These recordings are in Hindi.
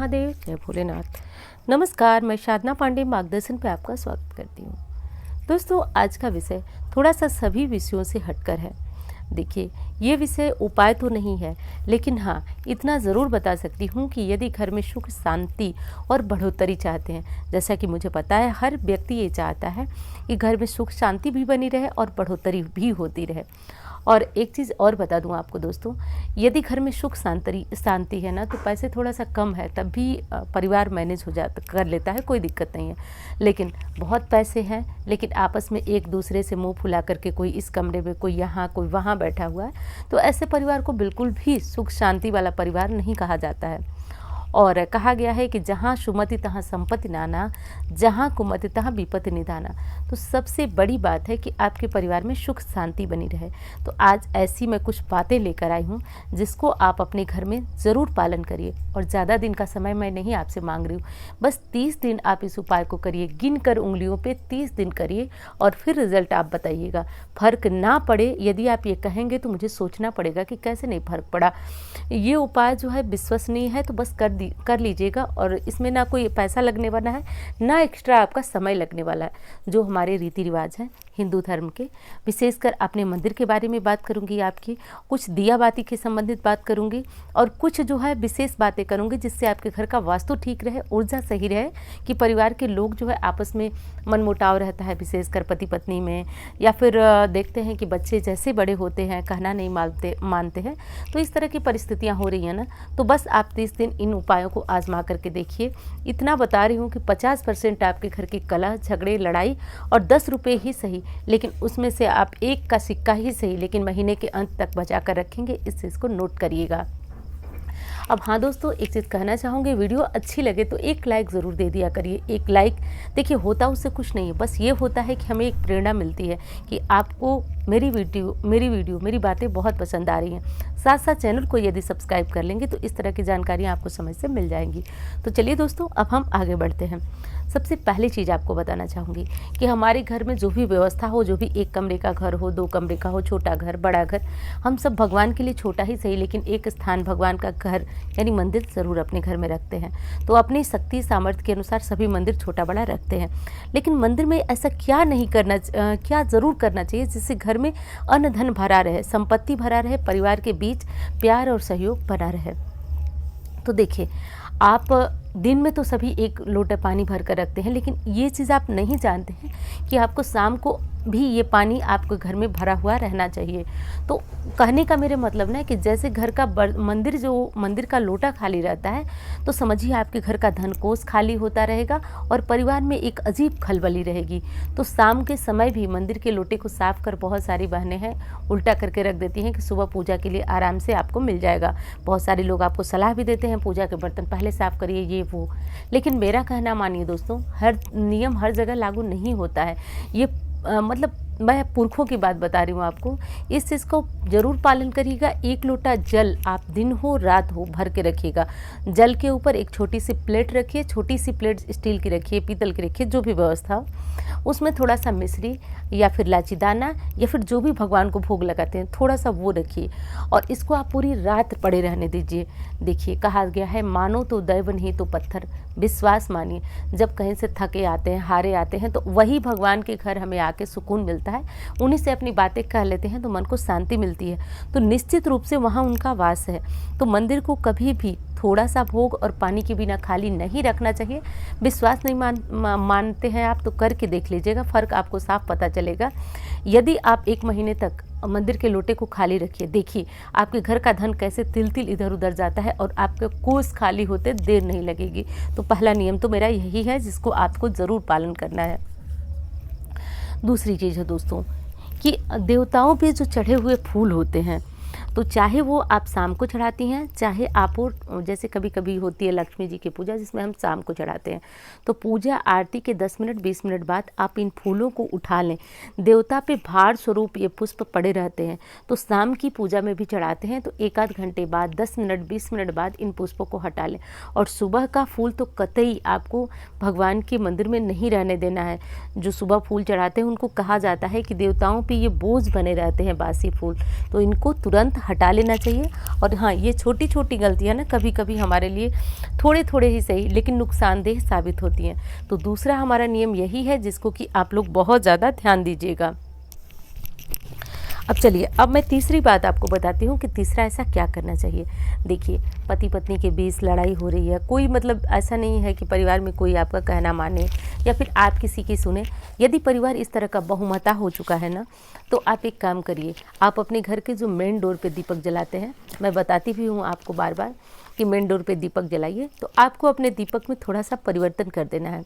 महादेव, जय भोलेनाथ। नमस्कार, मैं साधना पांडे मार्गदर्शन पे आपका स्वागत करती हूँ। दोस्तों, आज का विषय थोड़ा सा सभी विषयों से हटकर है। देखिए, ये विषय उपाय तो नहीं है, लेकिन हाँ, इतना ज़रूर बता सकती हूँ कि यदि घर में सुख शांति और बढ़ोतरी चाहते हैं, जैसा कि मुझे पता है हर व्यक्ति ये चाहता है कि घर में सुख शांति भी बनी रहे और बढ़ोतरी भी होती रहे। और एक चीज़ और बता दूं आपको दोस्तों, यदि घर में सुख शांति है ना, तो पैसे थोड़ा सा कम है तब भी परिवार मैनेज हो जाता कर लेता है, कोई दिक्कत नहीं है। लेकिन बहुत पैसे हैं, लेकिन आपस में एक दूसरे से मुंह फुला करके कोई इस कमरे में, कोई यहाँ, कोई वहाँ बैठा हुआ है, तो ऐसे परिवार को बिल्कुल भी सुख शांति वाला परिवार नहीं कहा जाता है। और कहा गया है कि जहाँ सुमति तहाँ संपत्ति नाना, जहाँ कुमति तहाँ विपत्ति निधाना। तो सबसे बड़ी बात है कि आपके परिवार में सुख शांति बनी रहे। तो आज ऐसी मैं कुछ बातें लेकर आई हूँ जिसको आप अपने घर में ज़रूर पालन करिए। और ज़्यादा दिन का समय मैं नहीं आपसे मांग रही हूँ, बस 30 दिन आप इस उपाय को करिए, गिन कर उंगलियों पे 30 दिन करिए और फिर रिजल्ट आप बताइएगा। फर्क ना पड़े, यदि आप ये कहेंगे तो मुझे सोचना पड़ेगा कि कैसे नहीं फर्क पड़ा। ये उपाय जो है विश्वसनीय है, तो बस कर लीजिएगा। और इसमें ना कोई पैसा लगने वाला है, ना एक्स्ट्रा आपका समय लगने वाला है। जो हमारे रीति रिवाज हैं हिंदू धर्म के, विशेषकर अपने मंदिर के बारे में बात करूंगी, आपकी कुछ दिया बाती के संबंधित बात करूंगी, और कुछ जो है विशेष बातें करूंगी जिससे आपके घर का वास्तु ठीक रहे, ऊर्जा सही रहे, कि परिवार के लोग जो है आपस में मनमुटाव रहता है, विशेषकर पति पत्नी में, या फिर देखते हैं कि बच्चे जैसे बड़े होते हैं कहना नहीं मानते हैं। तो इस तरह की परिस्थितियाँ हो रही हैं ना, तो बस आप 30 दिन इन उपायों को आजमा करके देखिए। इतना बता रही हूँ कि 50% आपके घर की कलह, झगड़े, लड़ाई और 10 रुपये ही सही, लेकिन उसमें से आप एक का सिक्का ही सही, लेकिन महीने के अंत तक बचा कर रखेंगे। इस चीज़ को नोट करिएगा। अब हाँ दोस्तों, एक चीज़ कहना चाहूँगी, वीडियो अच्छी लगे तो एक लाइक ज़रूर दे दिया करिए। एक लाइक देखिए होता उससे कुछ नहीं है, बस ये होता है कि हमें एक प्रेरणा मिलती है कि आपको मेरी वीडियो मेरी बातें बहुत पसंद आ रही हैं। साथ साथ चैनल को यदि सब्सक्राइब कर लेंगे तो इस तरह की जानकारियाँ आपको समय से मिल जाएंगी। तो चलिए दोस्तों, अब हम आगे बढ़ते हैं। सबसे पहली चीज़ आपको बताना चाहूँगी कि हमारे घर में जो भी व्यवस्था हो, जो भी एक कमरे का घर हो, 2 कमरे का हो, छोटा घर, बड़ा घर, हम सब भगवान के लिए छोटा ही सही, लेकिन एक स्थान भगवान का घर यानी मंदिर ज़रूर अपने घर में रखते हैं। तो अपनी शक्ति सामर्थ्य के अनुसार सभी मंदिर छोटा बड़ा रखते हैं, लेकिन मंदिर में ऐसा क्या ज़रूर करना चाहिए जिससे घर में अन्न धन भरा रहे, संपत्ति भरा रहे, परिवार के बीच प्यार और सहयोग बना रहे। तो देखिए, आप दिन में तो सभी एक लोटा पानी भर कर रखते हैं, लेकिन ये चीज़ आप नहीं जानते हैं कि आपको शाम को भी ये पानी आपके घर में भरा हुआ रहना चाहिए। तो कहने का मेरे मतलब ना कि जैसे घर का मंदिर का लोटा खाली रहता है, तो समझिए आपके घर का धन कोष खाली होता रहेगा और परिवार में एक अजीब खलबली रहेगी। तो शाम के समय भी मंदिर के लोटे को साफ कर, बहुत सारी बहनें हैं उल्टा करके रख देती हैं कि सुबह पूजा के लिए आराम से आपको मिल जाएगा। बहुत सारे लोग आपको सलाह भी देते हैं पूजा के बर्तन पहले साफ करिए, ये वो। लेकिन मेरा कहना मानिए दोस्तों, हर नियम हर जगह लागू नहीं होता है। ये मतलब मैं पुरखों की बात बता रही हूँ आपको। इस चीज़ को जरूर पालन करिएगा। 1 लोटा जल आप दिन हो रात हो भर के रखिएगा। जल के ऊपर एक छोटी सी प्लेट रखिए, छोटी सी प्लेट स्टील की रखिए, पीतल की रखिए, जो भी व्यवस्था हो। उसमें थोड़ा सा मिश्री या फिर लाची दाना या फिर जो भी भगवान को भोग लगाते हैं थोड़ा सा वो रखिए, और इसको आप पूरी रात पड़े रहने दीजिए। देखिए, कहा गया है मानो तो दैव नहीं तो पत्थर, विश्वास मानिए। जब कहीं से थके आते हैं, हारे आते हैं, तो वही भगवान के घर हमें आके सुकून मिलता है। उन्हीं से अपनी बातें कह लेते हैं तो मन को शांति मिलती है। तो निश्चित रूप से वहाँ उनका वास है। तो मंदिर को कभी भी थोड़ा सा भोग और पानी के बिना खाली नहीं रखना चाहिए। विश्वास नहीं मानते हैं आप तो करके देख लीजिएगा, फ़र्क आपको साफ पता चलेगा। यदि आप 1 महीने तक मंदिर के लोटे को खाली रखिए, देखिए आपके घर का धन कैसे तिल तिल इधर उधर जाता है और आपके कोष खाली होते देर नहीं लगेगी। तो पहला नियम तो मेरा यही है जिसको आपको ज़रूर पालन करना है। दूसरी चीज़ है दोस्तों कि देवताओं पे जो चढ़े हुए फूल होते हैं, तो चाहे वो आप शाम को चढ़ाती हैं, चाहे आप जैसे कभी कभी होती है लक्ष्मी जी की पूजा जिसमें हम शाम को चढ़ाते हैं, तो पूजा आरती के 10 मिनट 20 मिनट बाद आप इन फूलों को उठा लें। देवता पे भार स्वरूप ये पुष्प पड़े रहते हैं, तो शाम की पूजा में भी चढ़ाते हैं, तो 1 आध घंटे बाद 10 मिनट 20 मिनट बाद इन पुष्पों को हटा लें। और सुबह का फूल तो कतई आपको भगवान के मंदिर में नहीं रहने देना है। जो सुबह फूल चढ़ाते हैं उनको कहा जाता है कि देवताओं पर ये बोझ बने रहते हैं बासी फूल, तो इनको तुरंत हटा लेना चाहिए। और हाँ, ये छोटी छोटी गलतियाँ ना कभी कभी हमारे लिए थोड़े थोड़े ही सही लेकिन नुकसानदेह साबित होती हैं। तो दूसरा हमारा नियम यही है जिसको कि आप लोग बहुत ज़्यादा ध्यान दीजिएगा। अब चलिए, अब मैं तीसरी बात आपको बताती हूँ कि तीसरा ऐसा क्या करना चाहिए। देखिए, पति पत्नी के बीच लड़ाई हो रही है, कोई मतलब ऐसा नहीं है कि परिवार में कोई आपका कहना माने या फिर आप किसी की सुने। यदि परिवार इस तरह का बहुमता हो चुका है ना, तो आप एक काम करिए, आप अपने घर के जो मेन डोर पे दीपक जलाते हैं, मैं बताती भी हूँ आपको बार बार कि मेन डोर पे दीपक जलाइए, तो आपको अपने दीपक में थोड़ा सा परिवर्तन कर देना है।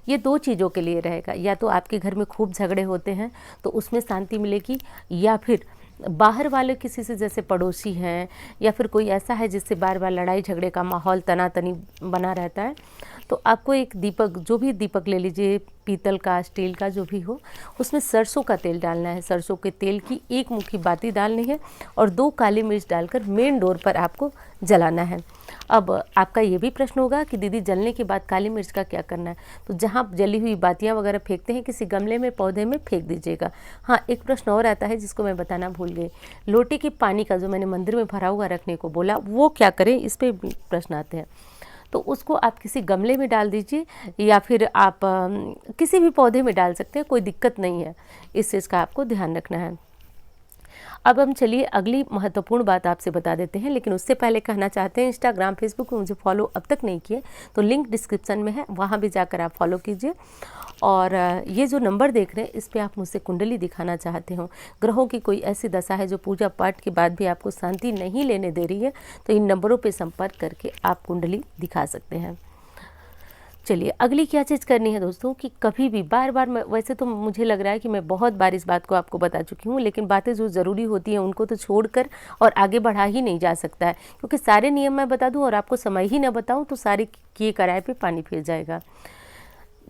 ये दो चीज़ों के लिए रहेगा, या तो आपके घर में खूब झगड़े होते हैं तो उसमें शांति मिलेगी, या फिर बाहर वाले किसी से, जैसे पड़ोसी हैं या फिर कोई ऐसा है जिससे बार बार लड़ाई झगड़े का माहौल तनातनी बना रहता है, तो आपको एक दीपक, जो भी दीपक ले लीजिए, पीतल का, स्टील का, जो भी हो, उसमें सरसों का तेल डालना है। सरसों के तेल की 1 मुट्ठी बाती डालनी है और 2 काली मिर्च डालकर मेन डोर पर आपको जलाना है। अब आपका ये भी प्रश्न होगा कि दीदी जलने के बाद काली मिर्च का क्या करना है? तो जहाँ जली हुई बातियाँ वगैरह फेंकते हैं, किसी गमले में, पौधे में फेंक दीजिएगा। हाँ, एक प्रश्न और आता है जिसको मैं बताना भूल गई। लोटे के पानी का जो मैंने मंदिर में भरा हुआ रखने को बोला, वो क्या करें, इस पर प्रश्न आते हैं। तो उसको आप किसी गमले में डाल दीजिए या फिर आप किसी भी पौधे में डाल सकते हैं, कोई दिक्कत नहीं है। इस चीज़ का आपको ध्यान रखना है। अब हम चलिए अगली महत्वपूर्ण बात आपसे बता देते हैं, लेकिन उससे पहले कहना चाहते हैं, इंस्टाग्राम, फेसबुक में मुझे फॉलो अब तक नहीं किए तो लिंक डिस्क्रिप्शन में है, वहाँ भी जाकर आप फॉलो कीजिए। और ये जो नंबर देख रहे हैं, इस पे आप मुझसे कुंडली दिखाना चाहते हो, ग्रहों की कोई ऐसी दशा है जो पूजा पाठ के बाद भी आपको शांति नहीं लेने दे रही है, तो इन नंबरों पर संपर्क करके आप कुंडली दिखा सकते हैं। चलिए, अगली क्या चीज़ करनी है दोस्तों कि कभी भी बार बार, मैं वैसे तो मुझे लग रहा है कि मैं बहुत बार इस बात को आपको बता चुकी हूँ, लेकिन बातें जो ज़रूरी होती हैं उनको तो छोड़कर और आगे बढ़ा ही नहीं जा सकता है, क्योंकि सारे नियम मैं बता दूँ और आपको समय ही ना बताऊँ तो सारे किए कराए पे पानी फिर जाएगा।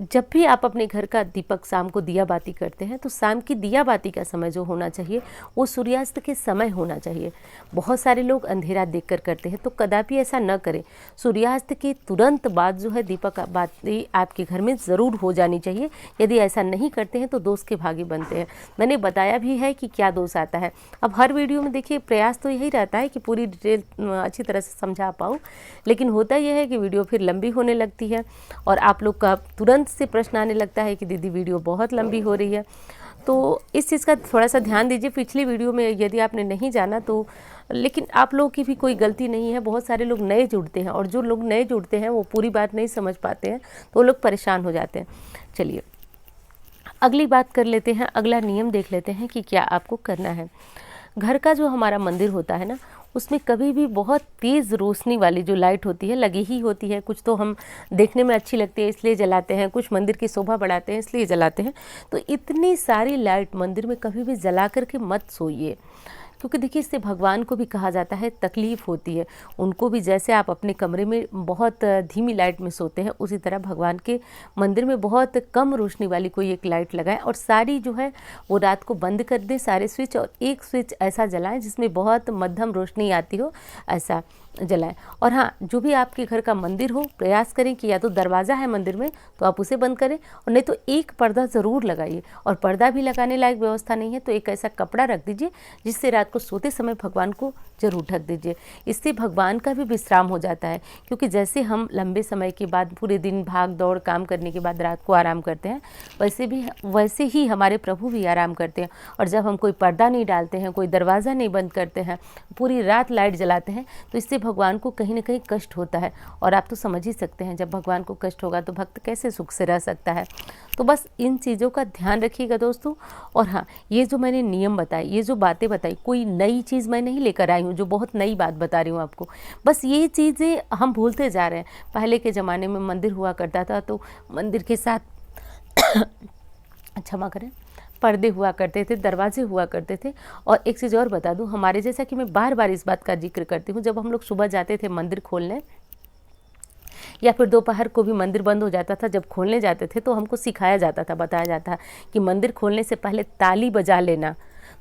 जब भी आप अपने घर का दीपक शाम को दिया बाती करते हैं, तो शाम की दिया बाती का समय जो होना चाहिए वो सूर्यास्त के समय होना चाहिए। बहुत सारे लोग अंधेरा देखकर करते हैं, तो कदापि ऐसा न करें। सूर्यास्त के तुरंत बाद जो है दीपक बाती आपके घर में ज़रूर हो जानी चाहिए। यदि ऐसा नहीं करते हैं तो दोष के भागी बनते हैं। मैंने बताया भी है कि क्या दोष आता है। अब हर वीडियो में देखिए, प्रयास तो यही रहता है कि पूरी डिटेल अच्छी तरह से समझा पाऊँ, लेकिन होता यह है कि वीडियो फिर लंबी होने लगती है और आप लोग का तुरंत से प्रश्न आने लगता है कि दीदी वीडियो बहुत लंबी हो रही है। तो इस चीज़ का थोड़ा सा ध्यान दीजिए। पिछली वीडियो में यदि आपने नहीं जाना तो, लेकिन आप लोगों की भी कोई गलती नहीं है, बहुत सारे लोग नए जुड़ते हैं और जो लोग नए जुड़ते हैं वो पूरी बात नहीं समझ पाते हैं, तो वो लोग परेशान हो जाते हैं। चलिए अगली बात कर लेते हैं, अगला नियम देख लेते हैं कि क्या आपको करना है। घर का जो हमारा मंदिर होता है ना, उसमें कभी भी बहुत तेज़ रोशनी वाली जो लाइट होती है लगी ही होती है। कुछ तो हम देखने में अच्छी लगती है इसलिए जलाते हैं, कुछ मंदिर की शोभा बढ़ाते हैं इसलिए जलाते हैं। तो इतनी सारी लाइट मंदिर में कभी भी जला करके मत सोइए, क्योंकि देखिए इससे भगवान को भी कहा जाता है तकलीफ होती है उनको भी। जैसे आप अपने कमरे में बहुत धीमी लाइट में सोते हैं, उसी तरह भगवान के मंदिर में बहुत कम रोशनी वाली कोई एक लाइट लगाएं और सारी जो है वो रात को बंद कर दें सारे स्विच, और एक स्विच ऐसा जलाएं जिसमें बहुत मध्यम रोशनी आती हो, ऐसा जलाएं। और हाँ, जो भी आपके घर का मंदिर हो, प्रयास करें कि या तो दरवाज़ा है मंदिर में तो आप उसे बंद करें, और नहीं तो एक पर्दा ज़रूर लगाइए। और पर्दा भी लगाने लायक व्यवस्था नहीं है तो एक ऐसा कपड़ा रख दीजिए जिससे रात को सोते समय भगवान को जरूर ढक दीजिए। इससे भगवान का भी विश्राम हो जाता है, क्योंकि जैसे हम लंबे समय के बाद, पूरे दिन भाग दौड़ काम करने के बाद रात को आराम करते हैं, वैसे ही हमारे प्रभु भी आराम करते हैं। और जब हम कोई पर्दा नहीं डालते हैं, कोई दरवाज़ा नहीं बंद करते हैं, पूरी रात लाइट जलाते हैं, तो इससे भगवान को कहीं ना कहीं कष्ट होता है। और आप तो समझ ही सकते हैं, जब भगवान को कष्ट होगा तो भक्त कैसे सुख से रह सकता है। तो बस इन चीज़ों का ध्यान रखिएगा दोस्तों। और हाँ, ये जो मैंने नियम बताए, ये जो बातें बताई, कोई नई चीज़ मैं नहीं लेकर आई हूँ जो बहुत नई बात बता रही हूँ आपको। बस ये चीज़ें हम भूलते जा रहे हैं। पहले के ज़माने में मंदिर हुआ करता था तो मंदिर के साथ क्षमा करें, पर्दे हुआ करते थे, दरवाजे हुआ करते थे। और एक चीज़ और बता दूं, हमारे, जैसा कि मैं बार बार इस बात का जिक्र करती हूँ, जब हम लोग सुबह जाते थे मंदिर खोलने या फिर दोपहर को भी मंदिर बंद हो जाता था, जब खोलने जाते थे तो हमको सिखाया जाता था, बताया जाता कि मंदिर खोलने से पहले ताली बजा लेना।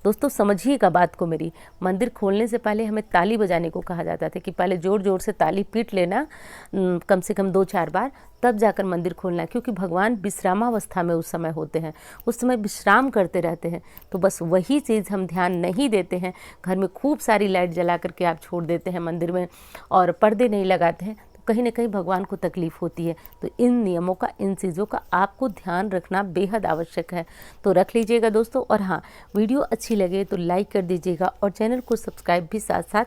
दोस्तों समझिएगा बात को मेरी, मंदिर खोलने से पहले हमें ताली बजाने को कहा जाता था कि पहले ज़ोर ज़ोर से ताली पीट लेना कम से कम 2-4 बार, तब जाकर मंदिर खोलना है, क्योंकि भगवान विश्रामावस्था में उस समय होते हैं, उस समय विश्राम करते रहते हैं। तो बस वही चीज़ हम ध्यान नहीं देते हैं, घर में खूब सारी लाइट जला करके आप छोड़ देते हैं मंदिर में और पर्दे नहीं लगाते हैं, तो कहीं ना कहीं भगवान को तकलीफ़ होती है। तो इन नियमों का, इन चीज़ों का आपको ध्यान रखना बेहद आवश्यक है। तो रख लीजिएगा दोस्तों। और हाँ, वीडियो अच्छी लगे तो लाइक कर दीजिएगा और चैनल को सब्सक्राइब भी साथ साथ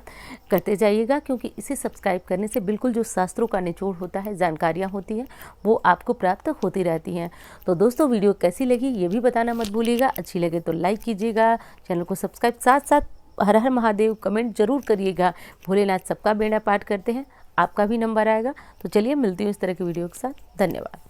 करते जाइएगा, क्योंकि इसे सब्सक्राइब करने से बिल्कुल जो शास्त्रों का निचोड़ होता है, जानकारियाँ होती हैं, वो आपको प्राप्त होती रहती हैं। तो दोस्तों वीडियो कैसी लगी ये भी बताना मत भूलिएगा। अच्छी लगे तो लाइक कीजिएगा, चैनल को सब्सक्राइब, साथ साथ हर हर महादेव कमेंट जरूर करिएगा। भोलेनाथ सबका बेड़ा पार करते हैं, आपका भी नंबर आएगा। तो चलिए मिलती हूँ इस तरह की वीडियो के साथ। धन्यवाद।